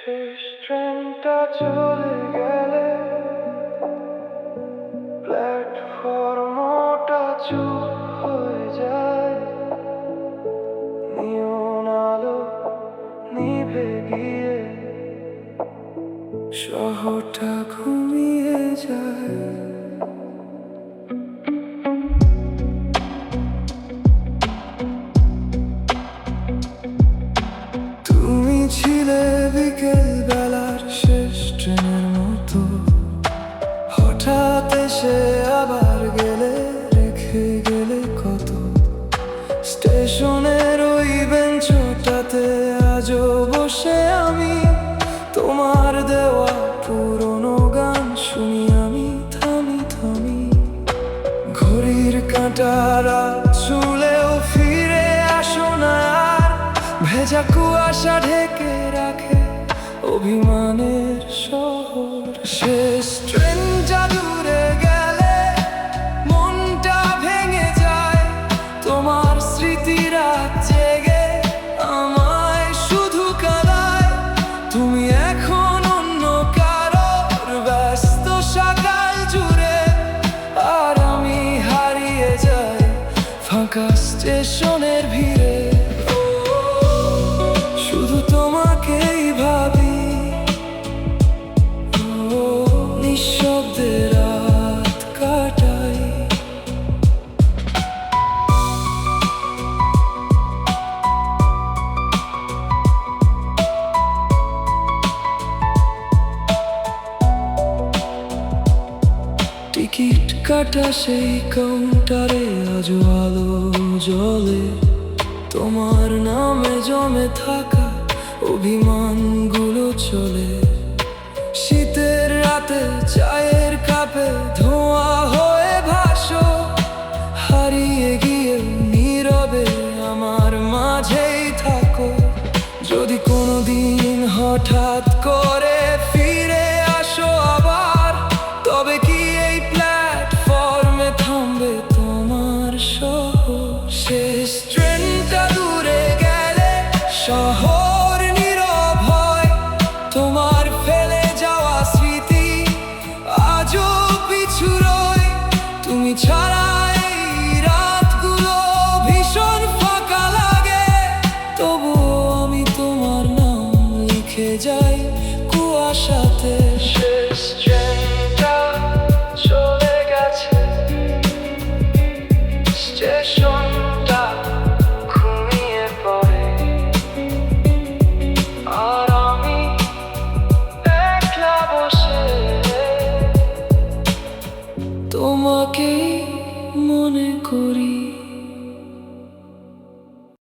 শেষ ট্রেনটা চলে গেলে প্ল্যাটফর্মটা চুপ হয়ে যায়, নিয়ন আলো নিভে গিয়ে শহরটা ঘুমিয়ে যায়। তুমি ছিলে বিকেল বেলার শেষ ট্রেনের মতো, হঠাৎ এসে আবার গেলে, রেখে গেলে কত। স্টেশনের ওই বেঞ্চটাতে আজও বসে আমি তোমার দেওয়া পুরনো গান শুনি আমি থামি থামি। ঘড়ির কাঁটারা চুলেও ফিরে আসো না আর, ভেজা কুয়াশা ঢেকে রাখে অভিমানের শহর। শেষ ট্রেনটা দূরে গেলে মনটা ভেঙে যায়, তোমার স্মৃতিরা জেগে আমায় শুধু কাঁদায়। তুমি এখন অন্য কারোর ব্যস্ত সকাল জুড়ে, আর আমি হারিয়ে যাই ফাঁকা স্টেশনের ভিড়ে। শুধু তোমাকেই ভাবি, নিঃশব্দে রাত কাটাই। টিকিট কাটা সেই কাউন্টারে আজও আলো জ্বলে, তোমার নামে জমে থাকা অভিমানগুলো চলে। শীতের রাতে চায়ের কাপে ধোঁয়া হয়ে ভাসো, হারিয়ে গিয়ে নীরবে আমার মাঝেই থাকো। যদি কোনোদিন হঠাৎ করে ফিরে আসো আবার, তবে কি এই প্ল্যাটফর্মে থামবে তোমার শহর? শেষ ট্রেনটা দূরে গেলে শহর নীরব হয়, তোমার ফেলে যাওয়া স্মৃতি আজও পিছু রয়। তুমি ছাড়া এই রাতগুলো ভীষণ ফাঁকা লাগে, তবুও আমি তোমার নাম লিখে যাই কুয়াশাতে। শেষ ট্রেনটা চলে গেছে, স্টেশনটা ঘুমিয়ে পড়ে, আর আমি একলা বসে তোমাকেই মনে করি।